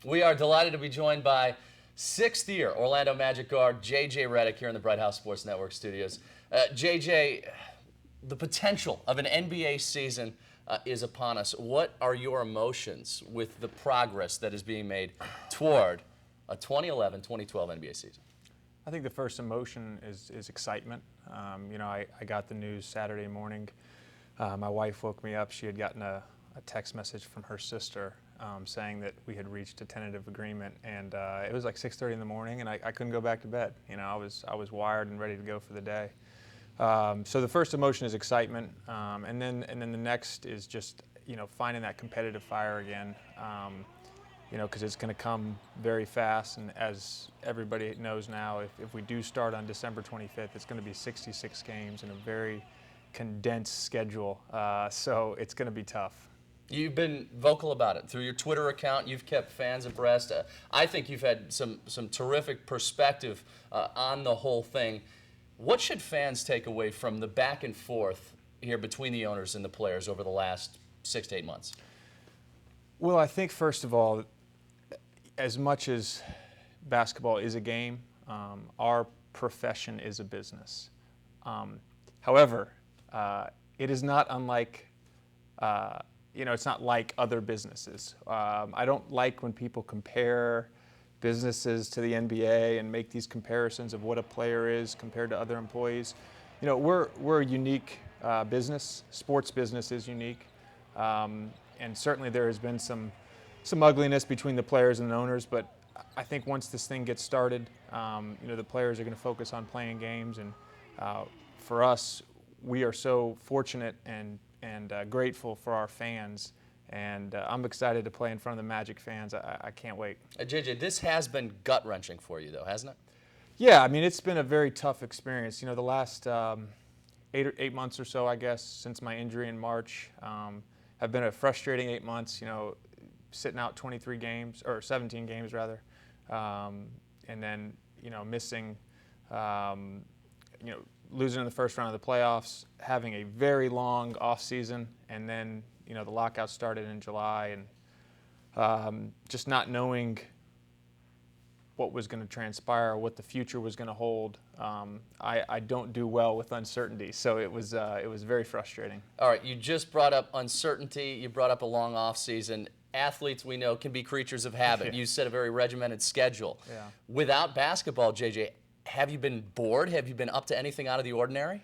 We are delighted to be joined by sixth-year Orlando Magic guard J.J. Redick here in the Bright House Sports Network studios. J.J., the potential of an NBA season is upon us. What are your emotions with the progress that is being made toward a 2011-2012 NBA season? I think the first emotion is excitement. I got the news Saturday morning. My wife woke me up. She had gotten a text message from her sister saying that we had reached a tentative agreement, and it was like 6:30 in the morning, and I couldn't go back to bed. I was wired and ready to go for the day. So the first emotion is excitement, and then the next is just finding that competitive fire again. Because it's going to come very fast, and as everybody knows now, if we do start on December 25th, it's going to be 66 games in a very condensed schedule, so it's going to be tough. You've been vocal about it. Through your Twitter account, you've kept fans abreast. I think you've had some terrific perspective on the whole thing. What should fans take away from the back and forth here between the owners and the players over the last 6 to 8 months? Well, I think, first of all, as much as basketball is a game, our profession is a business. However, it is not unlike, it's not like other businesses. I don't like when people compare businesses to the NBA and make these comparisons of what a player is compared to other employees. We're a unique business. Sports business is unique, and certainly there has been some ugliness between the players and the owners, but I think once this thing gets started, the players are going to focus on playing games, and for us, we are so fortunate and grateful for our fans, and I'm excited to play in front of the Magic fans. I can't wait. JJ, this has been gut-wrenching for you, though, hasn't it? Yeah, it's been a very tough experience. The last 8 months or so, I guess, since my injury in March, have been a frustrating 8 months. Sitting out 23 games, or 17 games rather, and then missing, losing in the first round of the playoffs, having a very long off season, and then the lockout started in July, and just not knowing what was going to transpire, what the future was going to hold. I don't do well with uncertainty, so it was very frustrating. All right, you just brought up uncertainty. You brought up a long off season. Athletes, we know, can be creatures of habit. Yeah. You set a very regimented schedule. Yeah. Without basketball, JJ, have you been bored? Have you been up to anything out of the ordinary?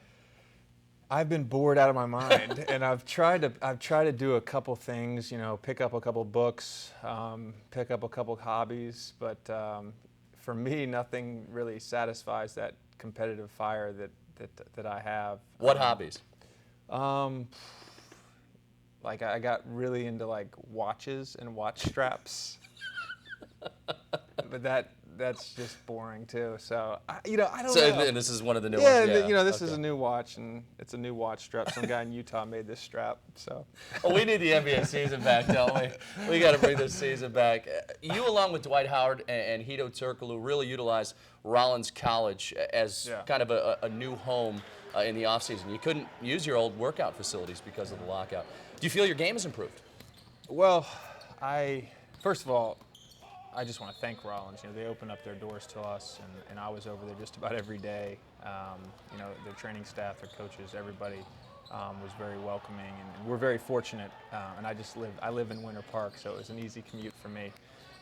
I've been bored out of my mind, and I've tried to do a couple things, pick up a couple books, pick up a couple hobbies, but for me, nothing really satisfies that competitive fire that I have. What hobbies? Like I got really into watches and watch straps, but that's just boring too. So I don't know. And this is one of the new ones. ones. Yeah, this is a new watch, and it's a new watch strap. Some guy in Utah made this strap. So. Well, we need the NBA season back, don't we? We got to bring this season back. You, along with Dwight Howard and Hedo Turkoglu, really utilized Rollins College as kind of a new home in the offseason. You couldn't use your old workout facilities because of the lockout. Do you feel your game has improved? Well, first of all, I just want to thank Rollins. They opened up their doors to us, and I was over there just about every day. Their training staff, their coaches, everybody was very welcoming, and we're very fortunate. And I live in Winter Park, so it was an easy commute for me.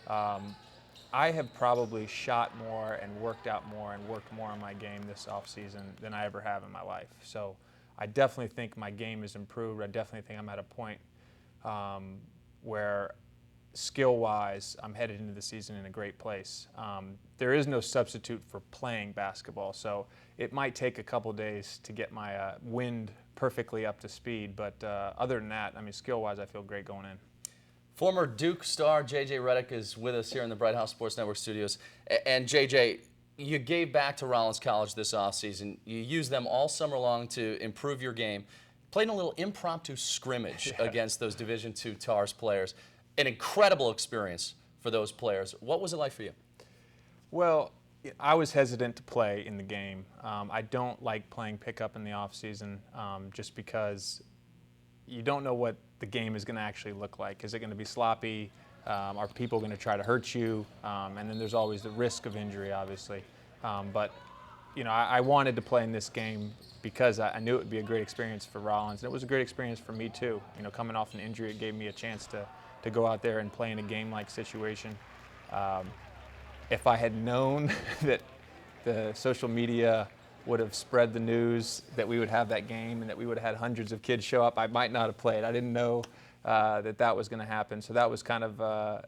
I have probably shot more and worked out more and worked more on my game this offseason than I ever have in my life. So I definitely think my game has improved. I definitely think I'm at a point where skill-wise, I'm headed into the season in a great place. There is no substitute for playing basketball, so it might take a couple days to get my wind perfectly up to speed, but other than that, skill-wise, I feel great going in. Former Duke star J.J. Redick is with us here in the Bright House Sports Network studios. And J.J., you gave back to Rollins College this offseason. You used them all summer long to improve your game. Played in a little impromptu scrimmage against those Division II TARS players. An incredible experience for those players. What was it like for you? Well, I was hesitant to play in the game. I don't like playing pickup in the offseason just because you don't know what the game is going to actually look like. Is it going to be sloppy? Are people going to try to hurt you? And then there's always the risk of injury, obviously. But I wanted to play in this game because I knew it would be a great experience for Rollins. And it was a great experience for me too. Coming off an injury, it gave me a chance to go out there and play in a game-like situation. If I had known that the social media would have spread the news that we would have that game and that we would have had hundreds of kids show up, I might not have played. I didn't know that was going to happen. So that was kind of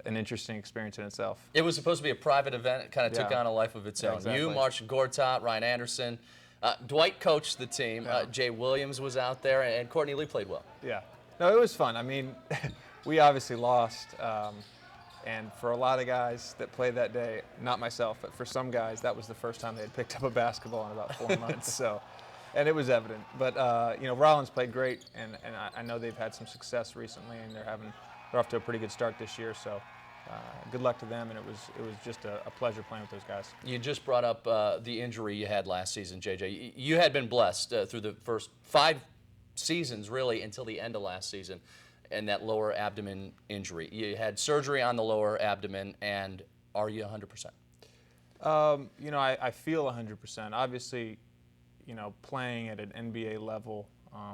an interesting experience in itself. It was supposed to be a private event. It kind of took Yeah. on a life of its Yeah, own. exactly. You, Marshall Gortat, Ryan Anderson. Dwight coached the team. Yeah. Jay Williams was out there, and Courtney Lee played well. Yeah. No, it was fun. I mean, we obviously lost. And for a lot of guys that played that day, not myself, but for some guys, that was the first time they had picked up a basketball in about 4 months. So, and it was evident. But Rollins played great, and I know they've had some success recently, and they're off to a pretty good start this year. So, good luck to them. And it was just a pleasure playing with those guys. You just brought up the injury you had last season, JJ. You had been blessed through the first 5 seasons, really, until the end of last season, and that lower abdomen injury. You had surgery on the lower abdomen, and are you 100%? I feel 100%. Obviously, playing at an NBA level,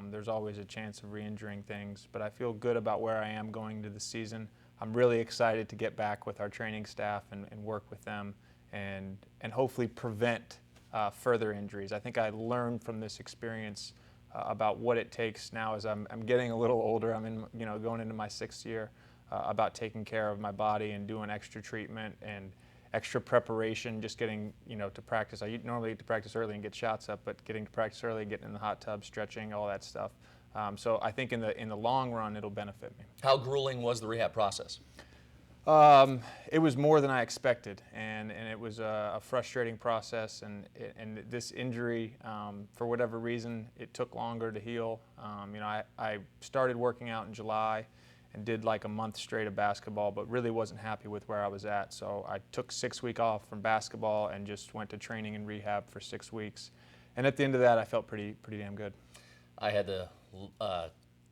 there's always a chance of re-injuring things, but I feel good about where I am going into the season. I'm really excited to get back with our training staff and work with them and hopefully prevent further injuries. I think I learned from this experience about what it takes now as I'm getting a little older. I'm going into my 6th year, about taking care of my body and doing extra treatment and extra preparation, just getting to practice. I normally get to practice early and get shots up, but getting to practice early, getting in the hot tub, stretching, all that stuff. So I think in the long run it'll benefit me. How grueling was the rehab process? It was more than I expected, and it was a frustrating process. And this injury, for whatever reason, it took longer to heal. I started working out in July and did like a month straight of basketball, but really wasn't happy with where I was at. So I took 6 weeks off from basketball and just went to training and rehab for 6 weeks. And at the end of that, I felt pretty damn good. I had the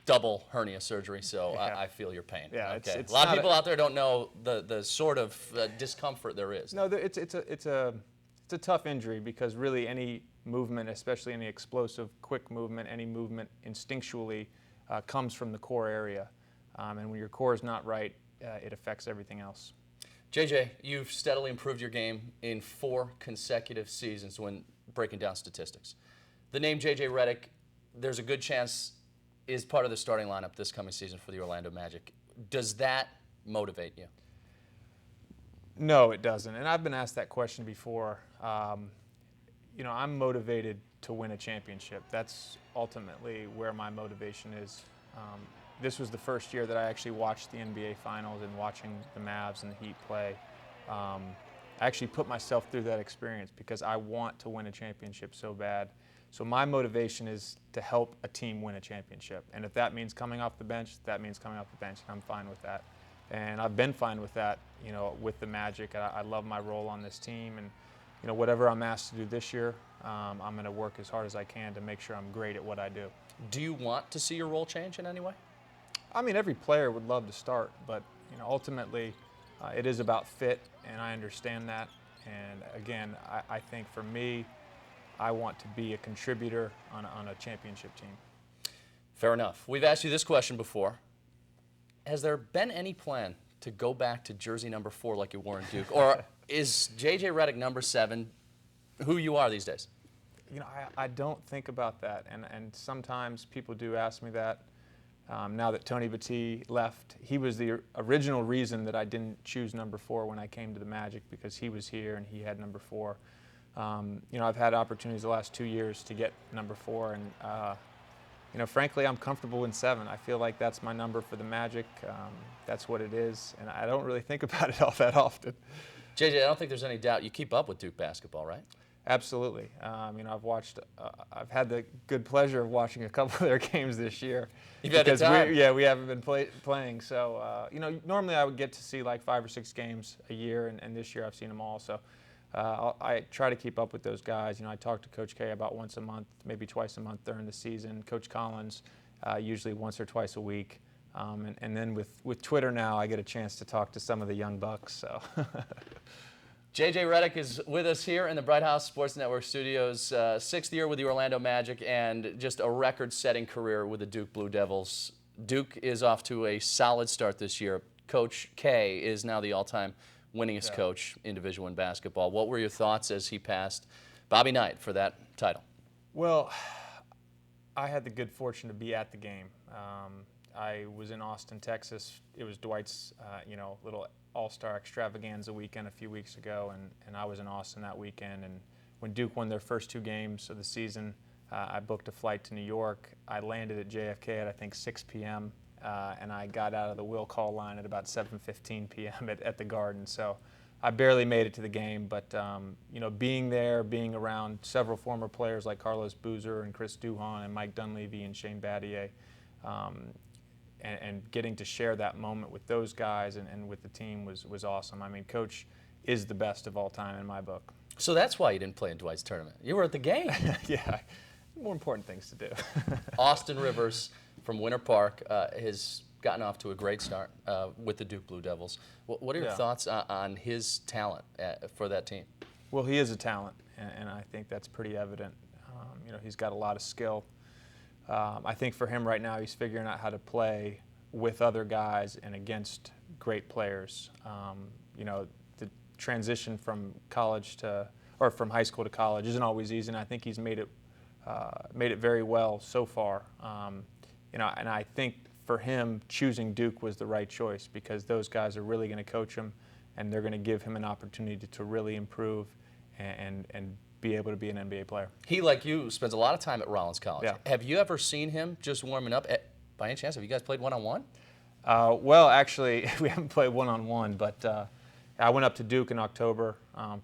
double hernia surgery, so Yeah. I feel your pain. Yeah, okay. it's a lot of not people out there don't know the sort of discomfort there is. No, it's a tough injury because really any movement, especially any explosive, quick movement, any movement instinctually comes from the core area. And when your core is not right, it affects everything else. JJ, you've steadily improved your game in 4 consecutive seasons when breaking down statistics. The name JJ Redick, there's a good chance, is part of the starting lineup this coming season for the Orlando Magic. Does that motivate you? No, it doesn't. And I've been asked that question before. I'm motivated to win a championship. That's ultimately where my motivation is. This was the first year that I actually watched the NBA Finals and watching the Mavs and the Heat play. I actually put myself through that experience because I want to win a championship so bad. So my motivation is to help a team win a championship. And if that means coming off the bench, that means coming off the bench, and I'm fine with that. And I've been fine with that, with the Magic. I love my role on this team, and whatever I'm asked to do this year, I'm going to work as hard as I can to make sure I'm great at what I do. Do you want to see your role change in any way? I mean, every player would love to start, but ultimately, it is about fit, and I understand that. And again, I think for me, I want to be a contributor on a championship team. Fair enough. We've asked you this question before. Has there been any plan to go back to jersey number 4 like you wore in Duke? Or is JJ Redick number 7 who you are these days? I don't think about that, and sometimes people do ask me that. Now that Tony Battie left, he was the original reason that I didn't choose number 4 when I came to the Magic, because he was here and he had number 4. I've had opportunities the last 2 years to get number 4, and frankly, I'm comfortable in 7. I feel like that's my number for the Magic. That's what it is, and I don't really think about it all that often. JJ, I don't think there's any doubt you keep up with Duke basketball, right? Absolutely. I've had the good pleasure of watching a couple of their games this year. You've had the time. We haven't been playing. So, normally I would get to see like 5 or 6 games a year, and this year I've seen them all. So I try to keep up with those guys. I talk to Coach K about once a month, maybe twice a month during the season. Coach Collins, usually once or twice a week. And then with Twitter now, I get a chance to talk to some of the young bucks. So. JJ Redick is with us here in the Bright House Sports Network studios. 6th year with the Orlando Magic and just a record-setting career with the Duke Blue Devils. Duke is off to a solid start this year. Coach K is now the all-time winningest coach in Division I basketball. What were your thoughts as he passed Bobby Knight for that title? Well, I had the good fortune to be at the game. I was in Austin, Texas. It was Dwight's, little all-star extravaganza weekend a few weeks ago, and I was in Austin that weekend. And when Duke won their first 2 games of the season, I booked a flight to New York. I landed at JFK at, I think, 6 p.m., and I got out of the will call line at about 7:15 p.m. at the Garden. So I barely made it to the game, but being there, being around several former players like Carlos Boozer and Chris Duhon and Mike Dunleavy and Shane Battier, and getting to share that moment with those guys and with the team was awesome. I mean, Coach is the best of all time in my book. So that's why you didn't play in Dwight's tournament. You were at the game. Yeah, more important things to do. Austin Rivers from Winter Park has gotten off to a great start with the Duke Blue Devils. What are your thoughts on his talent for that team? Well, he is a talent, and I think that's pretty evident. He's got a lot of skill. I think for him right now, he's figuring out how to play with other guys and against great players. The transition from from high school to college isn't always easy, and I think he's made it very well so far. And I think for him, choosing Duke was the right choice because those guys are really going to coach him, and they're going to give him an opportunity to really improve and be able to be an NBA player. He, like you, spends a lot of time at Rollins College. Yeah. Have you ever seen him just warming up? By any chance, have you guys played one-on-one? Well, actually, we haven't played one-on-one, but I went up to Duke in October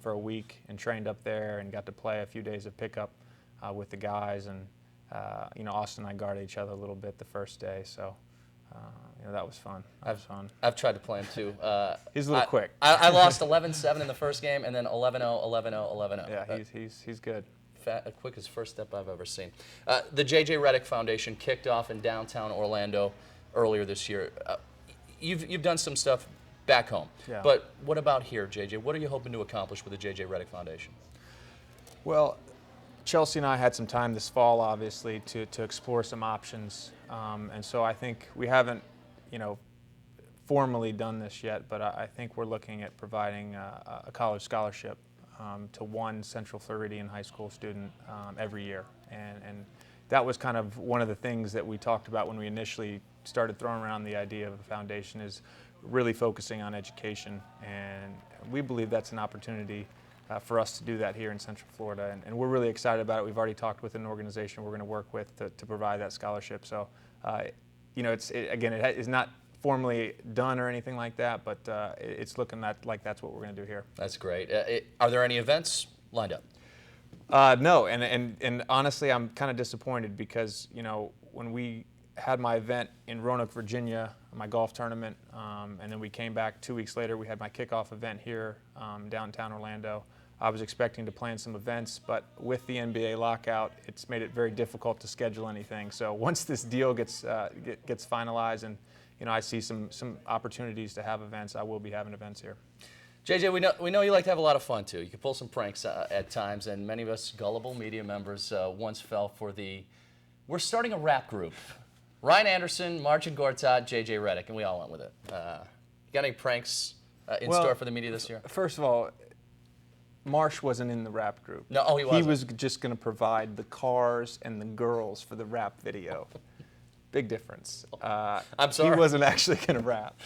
for a week and trained up there and got to play a few days of pickup with the guys. And, Austin and I guarded each other a little bit the first day, so that was fun. I've tried to play him, too. He's a little quick. I lost 11-7 in the first game and then 11-0, 11-0, 11-0. Yeah, he's good. Quickest first step I've ever seen. The J.J. Redick Foundation kicked off in downtown Orlando earlier this year. You've done some stuff back home, but what about here, J.J.? What are you hoping to accomplish with the J.J. Redick Foundation? Well, Chelsea and I had some time this fall, obviously, to explore some options, and so I think we haven't, formally done this yet, but I think we're looking at providing a college scholarship to one Central Floridian high school student every year. And that was kind of one of the things that we talked about when we initially started throwing around the idea of a foundation, is really focusing on education. And we believe that's an opportunity for us to do that here in Central Florida. And we're really excited about it. We've already talked with an organization we're going to work with to provide that scholarship. So, it is not formally done or anything like that, but it's looking like that's what we're going to do here. That's great. Are there any events lined up? No, and honestly, I'm kind of disappointed because when we had my event in Roanoke, Virginia, my golf tournament, and then we came back 2 weeks later. We had my kickoff event here downtown Orlando. I was expecting to plan some events, but with the NBA lockout, it's made it very difficult to schedule anything. So once this deal gets finalized and I see some opportunities to have events, I will be having events here. JJ, we know you like to have a lot of fun too. You can pull some pranks at times, and many of us gullible media members once fell for we're starting a rap group. Ryan Anderson, Marcin Gortat, JJ Redick, and we all went with it. Got any pranks in store for the media this year? First of all, Marsh wasn't in the rap group. No, he wasn't. He was just going to provide the cars and the girls for the rap video. Big difference. I'm sorry. He wasn't actually going to rap.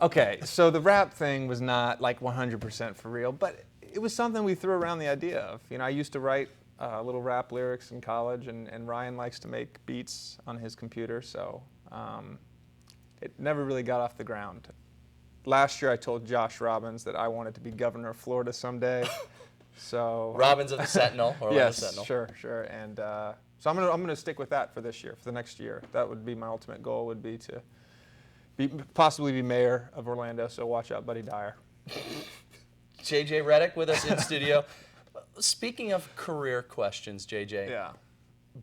Okay, so the rap thing was not like 100% for real, but it was something we threw around the idea of. I used to write little rap lyrics in college, and Ryan likes to make beats on his computer, so it never really got off the ground. Last year I told Josh Robbins that I wanted to be governor of Florida someday. So Robbins of the Sentinel, Orlando yes, Sentinel. Sure. And so I'm gonna stick with that for this year, for the next year. That would be my ultimate goal, would be to possibly be mayor of Orlando, so watch out, Buddy Dyer. JJ Redick with us in studio. Speaking of career questions, JJ. Yeah.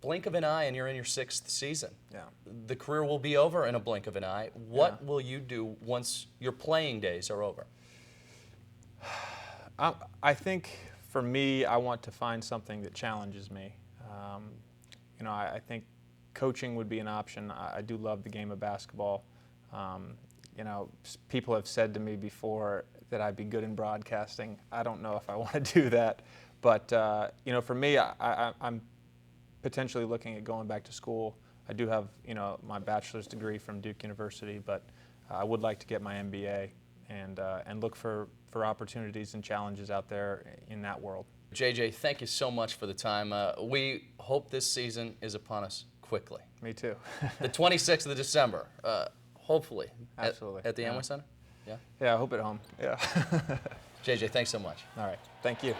blink of an eye and you're in your 6th season. Yeah. The career will be over in a blink of an eye. What will you do once your playing days are over? I think for me, I want to find something that challenges me. You know, I think coaching would be an option. I do love the game of basketball. You know, people have said to me before that I'd be good in broadcasting. I don't know if I want to do that, but you know, for me, I'm potentially looking at going back to school. I do have, you know, my bachelor's degree from Duke University, but I would like to get my MBA and look for opportunities and challenges out there in that world. JJ, thank you so much for the time. We hope this season is upon us quickly. Me too. The 26th of December, hopefully. Absolutely. At the Amway Center? Yeah? Yeah, I hope at home. Yeah. JJ, thanks so much. All right. Thank you.